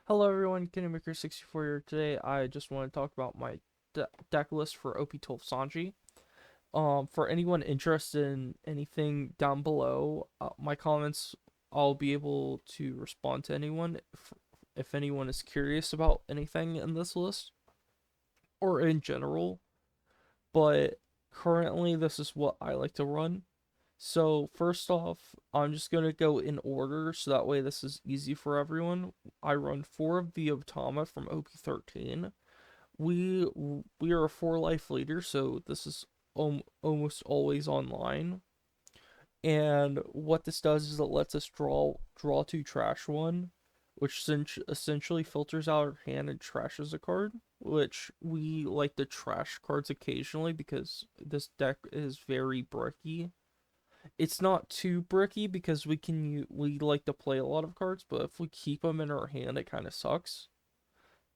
Hello everyone, KingdomMaker64 here. Today I just want to talk about my deck list for OP12 Sanji. For anyone interested in anything down below, my comments, I'll be able to respond to anyone if anyone is curious about anything in this list or in general. But currently, this is what I like to run. So first off, I'm just gonna go in order so that way this is easy for everyone. I run four of the Otama from OP13. We we are a 4 life leader, so this is almost always online. And what this does is it lets us draw two trash one, which essentially filters out our hand and trashes a card. Which we like to trash cards occasionally because this deck is very bricky. It's not too bricky because we like to play a lot of cards, but if we keep them in our hand, it kind of sucks.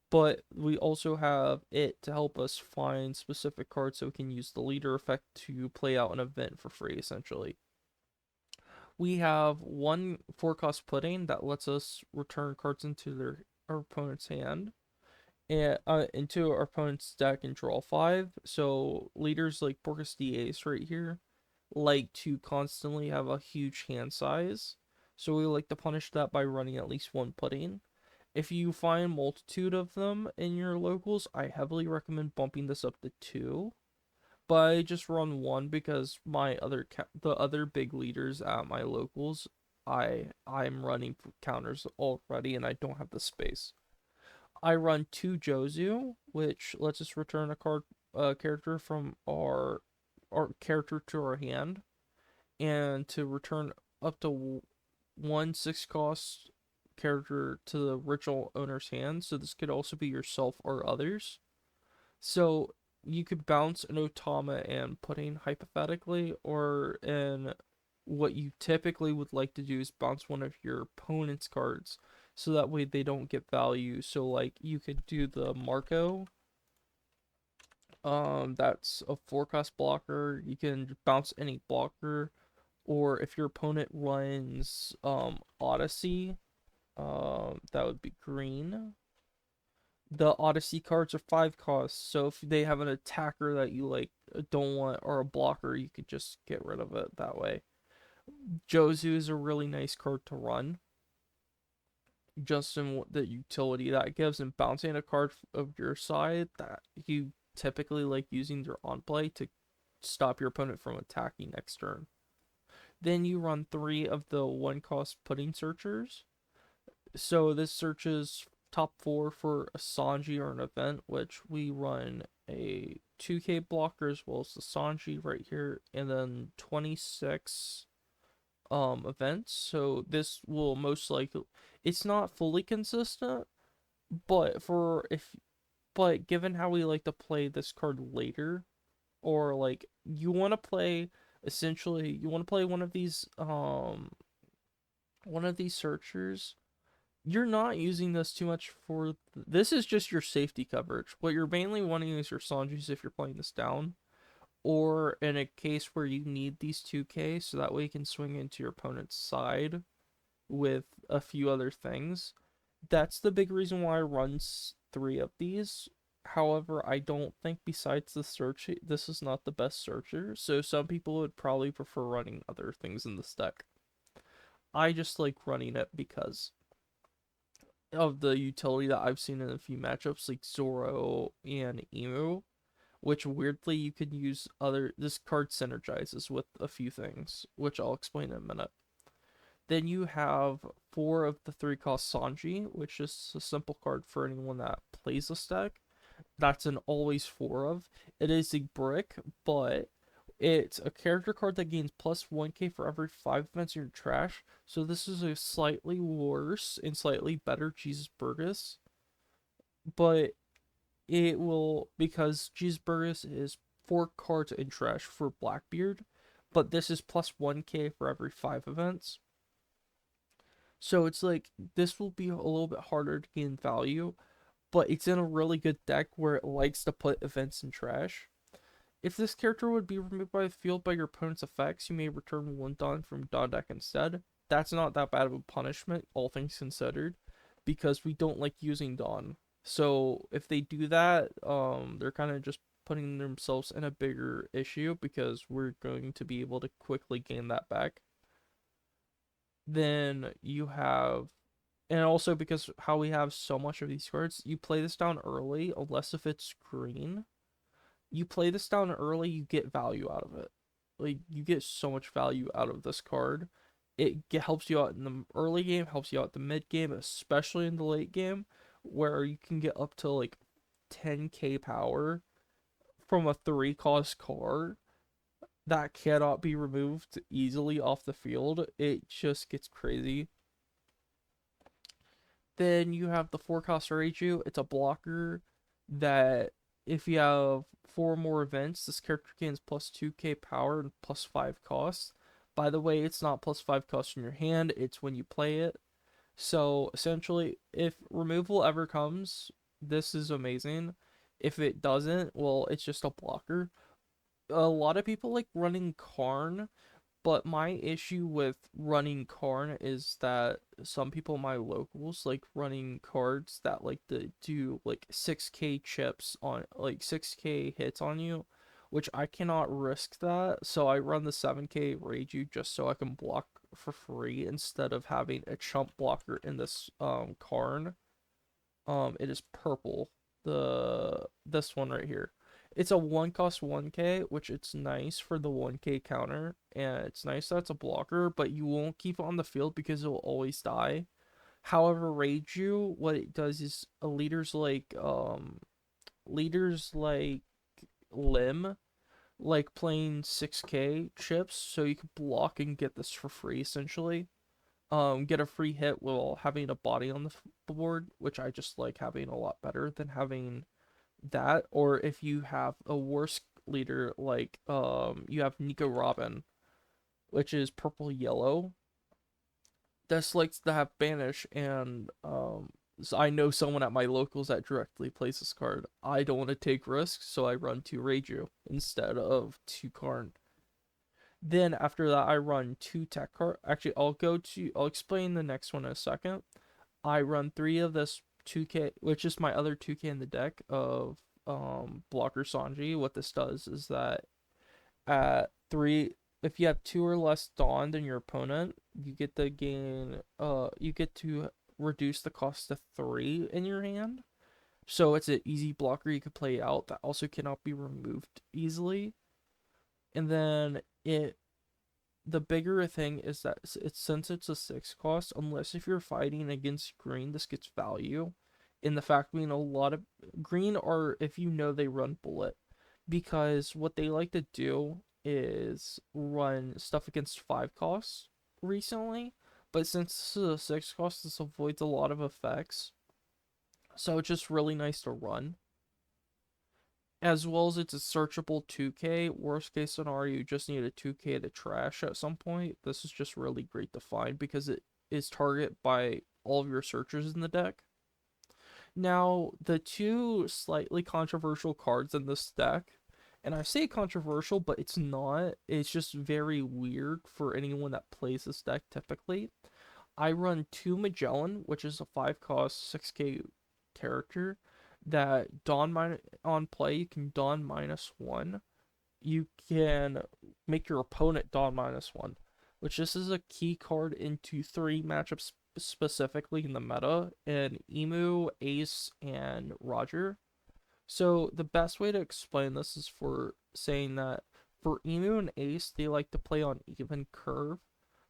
But we also have it to help us find specific cards so we can use the leader effect to play out an event for free, essentially. We have one forecast pudding that lets us return cards into our opponent's hand and into our opponent's deck and draw five. So leaders like Porcus D Ace right here like to constantly have a huge hand size. So we like to punish that by running at least one pudding. If you find multitude of them in your locals, I heavily recommend bumping this up to two. But I just run one because the other big leaders at my locals, I'm running counters already and I don't have the space. I run two Jozu, which lets us return a character from our character to our hand, and to return up to one 6 cost character to the original owner's hand. So this could also be yourself or others. So you could bounce an Otama and pudding hypothetically, or in what you typically would like to do is bounce one of your opponent's cards so that way they don't get value. So like you could do the Marco. That's a forecast blocker. You can bounce any blocker, or if your opponent runs Odyssey, that would be green. The Odyssey cards are 5 costs, so if they have an attacker that you like don't want or a blocker, you could just get rid of it that way. Jozu is a really nice card to run, just in the utility that gives, and bouncing a card of your side that you typically like using your on play to stop your opponent from attacking next turn. Then you run 3 of the 1 cost pudding searchers. So this searches top 4 for a Sanji or an event, which we run a 2K blocker as well as the Sanji right here, and then 26 events. So this will most likely, it's not fully consistent, but for if but given how we like to play this card later, or like you want to play essentially you want to play one of these searchers, you're not using this too much for this is just your safety coverage. What you're mainly wanting is your Sanjis if you're playing this down, or in a case where you need these 2K so that way you can swing into your opponent's side with a few other things. That's the big reason why I run 3 of these. However, I don't think besides the search, this is not the best searcher, so some people would probably prefer running other things in this deck. I just like running it because of the utility that I've seen in a few matchups like Zoro and Emu, which weirdly you could use other. This card synergizes with a few things, which I'll explain in a minute. Then you have 4 of the 3 cost Sanji, which is a simple card for anyone that plays this deck. That's an always 4 of. It is a brick, but it's a character card that gains plus 1k for every 5 events in your trash. So this is a slightly worse and slightly better Jesus Burgess. But it will, because Jesus Burgess is 4 cards in trash for Blackbeard, but this is plus 1k for every 5 events. So it's like this will be a little bit harder to gain value, but it's in a really good deck where it likes to put events in trash. If this character would be removed by the field by your opponent's effects, you may return 1 Dawn from Dawn deck instead. That's not that bad of a punishment, all things considered, because we don't like using Dawn. So if they do that, they're kind of just putting themselves in a bigger issue because we're going to be able to quickly gain that back. Then you have, and also because how we have so much of these cards, you play this down early, unless if it's green. You play this down early, you get value out of it. Like, you get so much value out of this card. Helps you out in the early game, helps you out the mid game, especially in the late game, where you can get up to like 10k power from a 3 cost card that cannot be removed easily off the field. It just gets crazy. Then you have the 4 cost Reiju. It's a blocker that if you have 4 more events, this character gains plus 2k power and plus 5 costs. By the way, it's not plus 5 costs in your hand, it's when you play it. So essentially, if removal ever comes, this is amazing. If it doesn't, well, it's just a blocker. A lot of people like running Karn, but my issue with running Karn is that some people in my locals like running cards that like to do like 6k chips on like 6k hits on you, which I cannot risk that. So I run the 7k Reiju just so I can block for free instead of having a chump blocker in this Karn. It is purple. This one right here. It's a 1 cost 1k, which it's nice for the 1k counter, and it's nice that it's a blocker, but you won't keep it on the field because it will always die. However, Reiju, what it does is leaders like Lim like playing 6k chips, so you can block and get this for free essentially. Get a free hit while having a body on the board, which I just like having a lot better than having that. Or if you have a worse leader like you have Nico Robin, which is purple yellow. This likes to have banish, and so I know someone at my locals that directly plays this card. I don't want to take risks, so I run 2 Reiju instead of 2 Karn. Then after that, I run 2 tech card. Actually, I'll explain the next one in a second. I run 3 of this 2k, which is my other 2k in the deck of blocker Sanji. What this does is that at 3, if you have 2 or less Dawn than your opponent, you get to reduce the cost to 3 in your hand. So it's an easy blocker you could play out that also cannot be removed easily. And then the bigger thing is that since it's a 6 cost, unless if you're fighting against green, this gets value. In the fact being a lot of green, or if you know they run bullet, because what they like to do is run stuff against 5 costs recently. But since this is a 6 cost, this avoids a lot of effects. So it's just really nice to run. As well as it's a searchable 2k. Worst case scenario, you just need a 2k to trash at some point. This is just really great to find because it is target by all of your searchers in the deck. Now, the 2 slightly controversial cards in this deck, and I say controversial, but it's not. It's just very weird for anyone that plays this deck typically. I run 2 Magellan, which is a 5 cost 6k character that on play you can Dawn -1. You can make your opponent Dawn -1, which this is a key card into 3 matchups specifically in the meta, in Emu, Ace, and Roger. So the best way to explain this is for saying that for Emu and Ace, they like to play on even curve.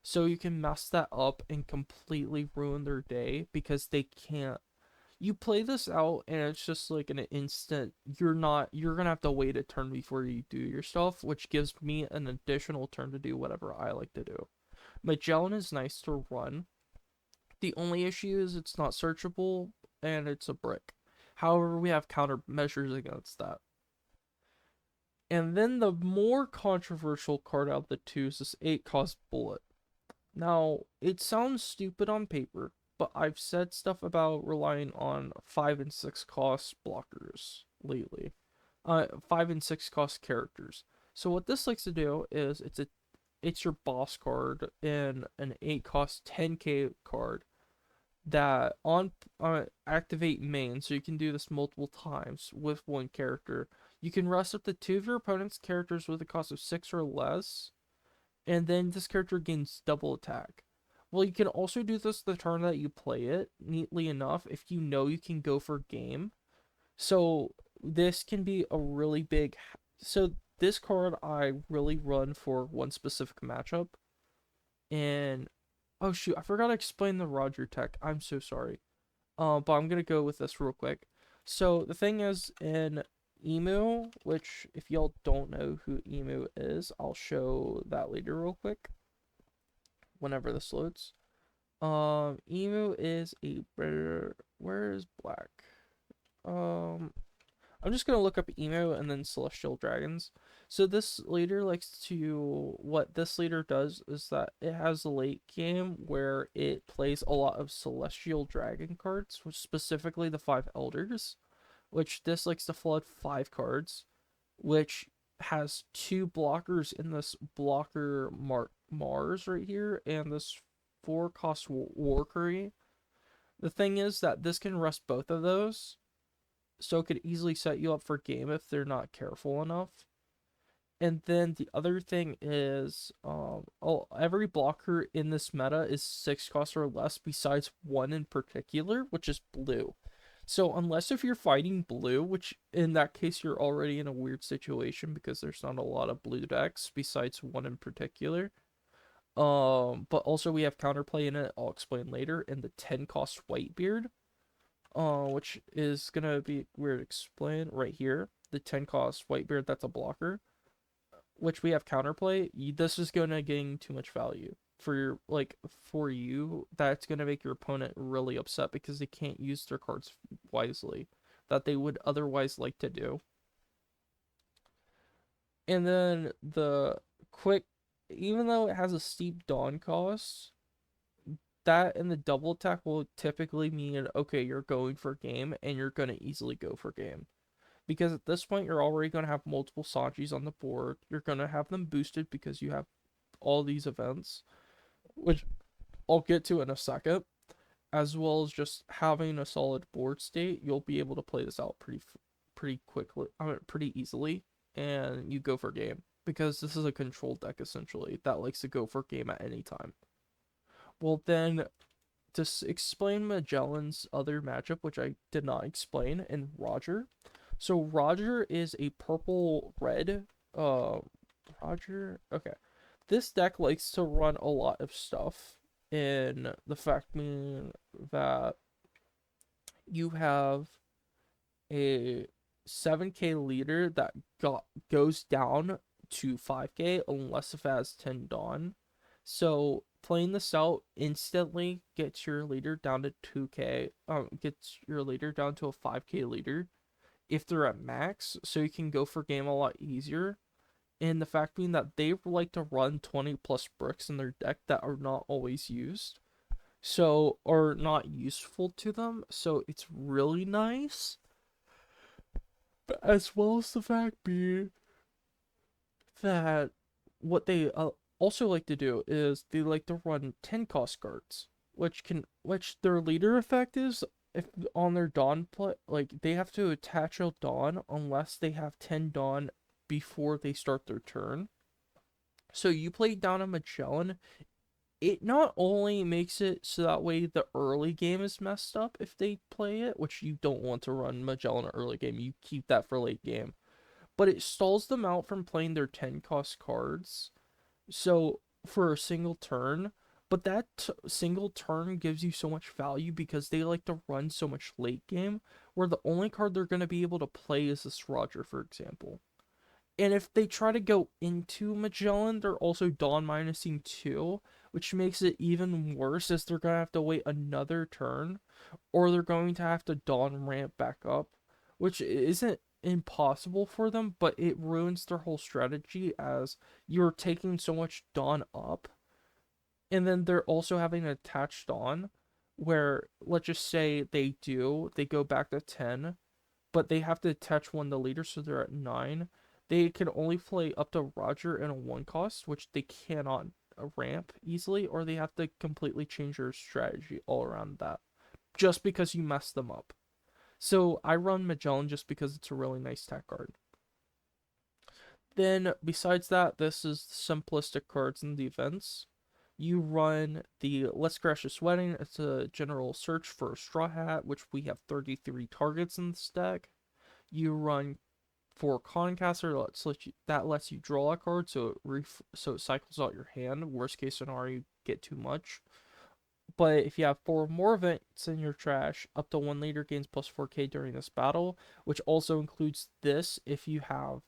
So you can mess that up and completely ruin their day because they can't. You play this out and it's just like an instant. You're gonna have to wait a turn before you do your stuff, which gives me an additional turn to do whatever I like to do. Magellan is nice to run. The only issue is it's not searchable and it's a brick. However, we have countermeasures against that. And then the more controversial card out of the two is this 8 cost bullet. Now, it sounds stupid on paper, but I've said stuff about relying on 5 and 6 cost blockers lately. 5 and 6 cost characters. So what this likes to do is it's your boss card in an 8 cost 10k card that activate main, so you can do this multiple times with one character. You can rest up to two of your opponent's characters with a cost of 6 or less, and then this character gains double attack. Well, you can also do this the turn that you play it, neatly enough, if you know you can go for game. So this can be a really big. So this card I really run for one specific matchup, and oh shoot, I forgot to explain the Roger tech. I'm so sorry. But I'm gonna go with this real quick. So the thing is, in Emu, which if y'all don't know who Emu is, I'll show that later real quick. Whenever this loads. Emu is a better. Where is black? Um, I'm just gonna look up Emo and then Celestial Dragons. So this leader likes to what this leader does is that it has a late game where it plays a lot of Celestial Dragon cards, which specifically the five Elders, which this likes to flood five cards, which has two blockers in this blocker Mars right here, and this 4 cost Warcry. The thing is that this can rest both of those, so it could easily set you up for game if they're not careful enough. And then the other thing is, every blocker in this meta is 6 cost or less, besides one in particular, which is blue. So unless if you're fighting blue, which in that case you're already in a weird situation because there's not a lot of blue decks besides one in particular. But also we have counterplay in it. I'll explain later. And the 10 cost Whitebeard, which is gonna be weird to explain right here. The 10 cost Whitebeard, that's a blocker, which we have counterplay. This is gonna gain too much value for your for you. That's gonna make your opponent really upset because they can't use their cards wisely that they would otherwise like to do. And then the quick, even though it has a steep dawn cost, that and the double attack will typically mean okay, you're going for game and you're gonna easily go for game. Because at this point you're already gonna have multiple Sanjis on the board. You're gonna have them boosted because you have all these events, which I'll get to in a second, as well as just having a solid board state. You'll be able to play this out pretty quickly, pretty easily, and you go for game because this is a control deck essentially that likes to go for game at any time. Well, then, to explain Magellan's other matchup, which I did not explain, in Roger. So Roger is a purple red. Roger. Okay, this deck likes to run a lot of stuff. In the fact mean that you have a 7K leader that goes down to 5K unless if it has 10 Dawn. So playing this out instantly gets your leader down to 2K, gets your leader down to a 5K leader if they're at max, so you can go for game a lot easier. And the fact being that they like to run 20 plus bricks in their deck that are not always used, so or not useful to them, so it's really nice. But as well as the fact being that what they also like to do is they like to run 10 cost cards, which their leader effect is if on their dawn play, like they have to attach a dawn unless they have 10 dawn before they start their turn. So you play down a Magellan, it not only makes it so that way the early game is messed up if they play it, which you don't want to run Magellan early game, you keep that for late game, but it stalls them out from playing their 10 cost cards. So for a single turn, but that single turn gives you so much value because they like to run so much late game, where the only card they're going to be able to play is this Roger, for example. And if they try to go into Magellan, they're also Dawn minusing 2, which makes it even worse as they're going to have to wait another turn, or they're going to have to Dawn ramp back up, which isn't impossible for them, but it ruins their whole strategy as you're taking so much Dawn up. And then they're also having an attached Dawn, where let's just say they go back to 10, but they have to attach one to leader, so they're at 9. They can only play up to Roger in a 1 cost, which they cannot ramp easily, or they have to completely change their strategy all around that. just because you messed them up. So I run Magellan just because it's a really nice tech card. Then, besides that, this is simplistic cards in defense. You run the Let's Crash This Wedding. It's a general search for a Straw Hat, which we have 33 targets in this deck. You run for Concaster, that lets you draw a card, so it cycles out your hand. Worst case scenario, you get too much. But if you have 4 more events in your trash, up to 1 leader gains plus 4k during this battle, which also includes this if you have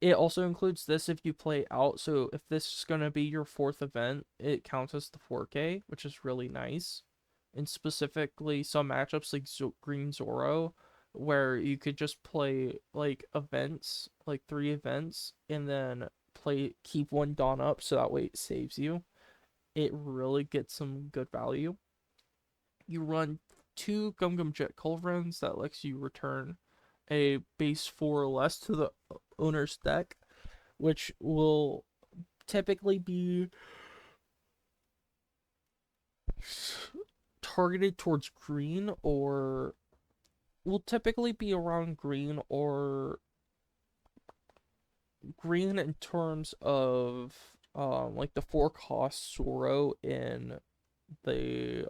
it also includes this if you play out. So if this is going to be your 4th event, it counts as the 4k, which is really nice. And specifically some matchups like Green Zoro, where you could just play like events, like 3 events, and then keep 1 Dawn up so that way it saves you. It really gets some good value. You run 2 Gum Jet Culverins that lets you return a base 4 or less to the owner's deck, which will typically be targeted towards green, or will typically be around green in terms of like the 4 cost Zoro the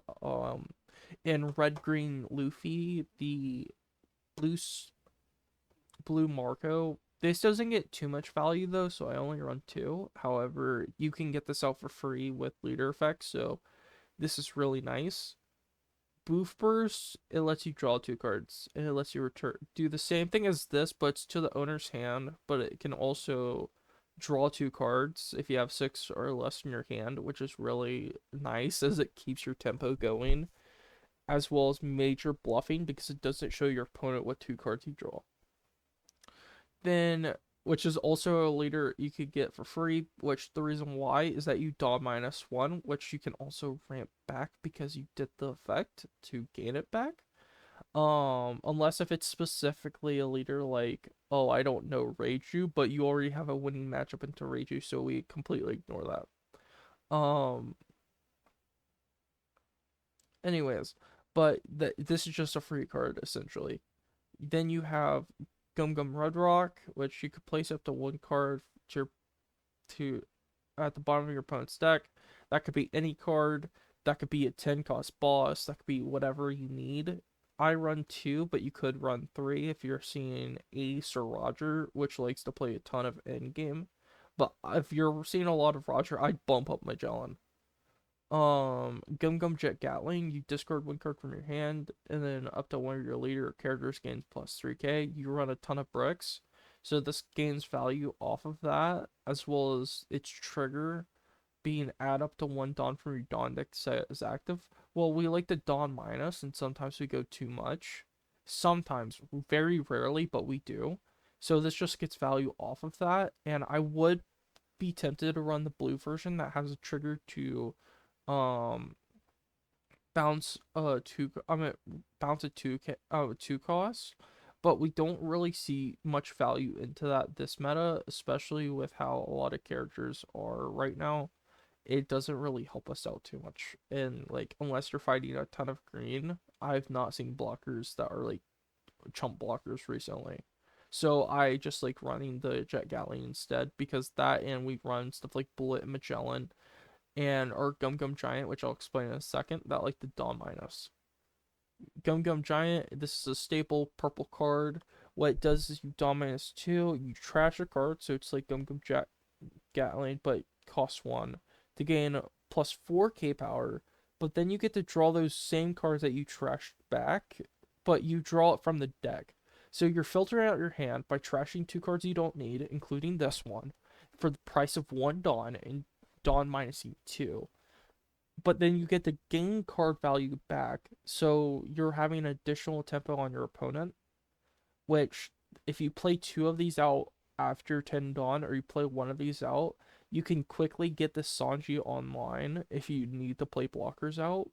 in red green Luffy, the blue blue Marco. This doesn't get too much value though, so I only run 2. However, you can get this out for free with leader effects, so this is really nice. Boof Burst, it lets you draw 2 cards, and it lets you do the same thing as this, but it's to the owner's hand, but it can also draw 2 cards if you have 6 or less in your hand, which is really nice as it keeps your tempo going, as well as major bluffing because it doesn't show your opponent what 2 cards you draw. Then, which is also a leader you could get for free, which the reason why is that you Dawn -1, which you can also ramp back because you did the effect to gain it back. Unless if it's specifically a leader like, oh, I don't know, Reiju, but you already have a winning matchup into Reiju, so we completely ignore that. Anyways, but this is just a free card essentially. Then you have Gum Red Rock, which you could place up to 1 card to at the bottom of your opponent's deck. That could be any card. That could be a 10 cost boss. That could be whatever you need. I run 2, but you could run 3 if you're seeing Ace or Roger, which likes to play a ton of endgame. But if you're seeing a lot of Roger, I'd bump up Magellan. Gum Jet Gatling, you discard 1 card from your hand, and then up to 1 of your leader characters gains plus 3k. You run a ton of bricks, so this gains value off of that, as well as its trigger being add up to 1 Dawn from your Dawn deck set is active. Well, we like the Dawn minus, and sometimes we go too much. Sometimes, very rarely, but we do. So this just gets value off of that, and I would be tempted to run the blue version that has a trigger to um bounce bounce a 2 cost, but we don't really see much value into that this meta, especially with how a lot of characters are right now. It doesn't really help us out too much, and like unless you're fighting a ton of green, I've not seen blockers that are like chump blockers recently. So I just like running the Jet Gatling instead, because that, and we run stuff like Bullet and Magellan and our Gum Giant, which I'll explain in a second, that like the Dawn minus. Gum Giant, this is a staple purple card. What it does is you Dawn -2, you trash a card, so it's like Gum Gatling, but costs 1 to gain plus 4k power. But then you get to draw those same cards that you trashed back, but you draw it from the deck. So you're filtering out your hand by trashing 2 cards you don't need, including this one, for the price of 1 Dawn and Dawn -2. But then you get to gain card value back, so you're having additional tempo on your opponent, which if you play 2 of these out after 10 Dawn, or you play 1 of these out, you can quickly get the Sanji online if you need to play blockers out,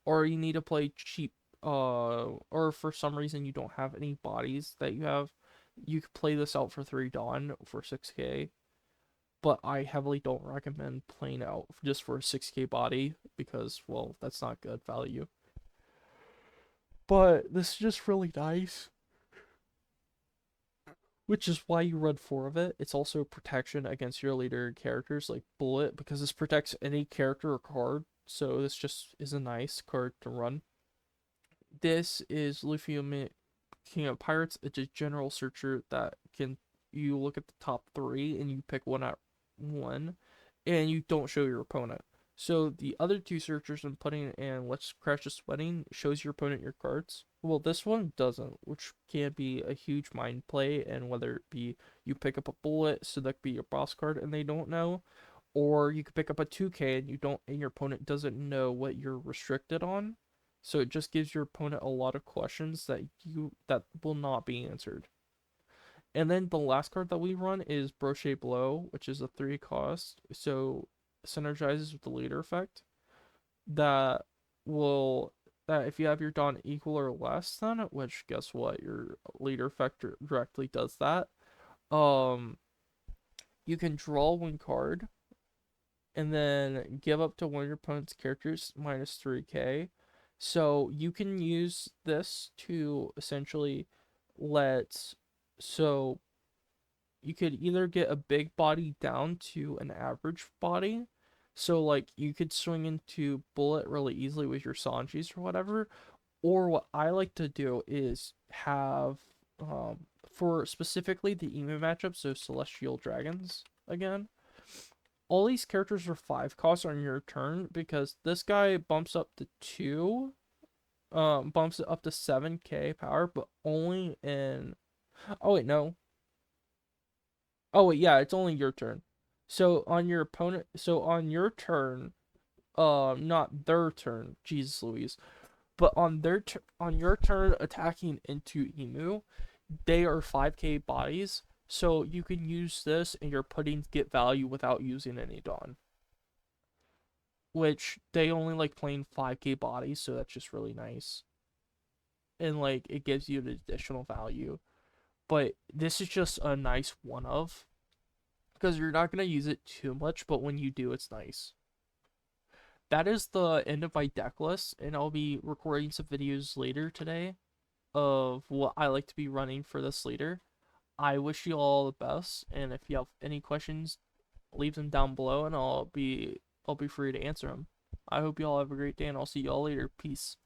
or you need to play cheap, or for some reason you don't have any bodies that you have, you could play this out for 3 Dawn for 6k. but I heavily don't recommend playing out just for a 6k body because, well, that's not good value. But this is just really nice, which is why you run 4 of it. It's also protection against your leader characters like Bullet, because this protects any character or card, so this just is a nice card to run. This is Luffy King of Pirates. It's a general searcher that can, you look at the top 3 and you pick one at one, and you don't show your opponent. So the other 2 searchers I'm putting in Let's Crash the Sweating shows your opponent your cards. Well, this one doesn't, which can be a huge mind play, and whether it be you pick up a Bullet, so that could be your boss card and they don't know, or you could pick up a 2k and you don't, and your opponent doesn't know what you're restricted on. So it just gives your opponent a lot of questions that will not be answered. And then the last card that we run is Brochet Blow, which is a 3 cost. So synergizes with the leader effect. That will, that if you have your Dawn equal or less than, which guess what, your leader effect directly does that. Um you can draw 1 card and then give up to one of your opponent's characters minus 3k. So you can use this to essentially let, so you could either get a big body down to an average body. So like you could swing into Bullet really easily with your Sanjis or whatever. Or what I like to do is have for specifically the emu matchup, so Celestial Dragons again. All these characters are 5 costs on your turn because this guy bumps up to 2, bumps it up to 7k power, but only in, oh wait, no. Oh wait, yeah, it's only your turn. So on your opponent, so on your turn, not their turn, Jesus Louise, but on on your turn attacking into Emu, they are 5k bodies, so you can use this and your puddings get value without using any Dawn. Which they only like playing 5k bodies, so that's just really nice. And like it gives you an additional value. But this is just a nice one of, because you're not going to use it too much, but when you do, it's nice. That is the end of my deck list, and I'll be recording some videos later today of what I like to be running for this leader. I wish you all the best, and if you have any questions, leave them down below, and I'll be free to answer them. I hope you all have a great day, and I'll see you all later. Peace.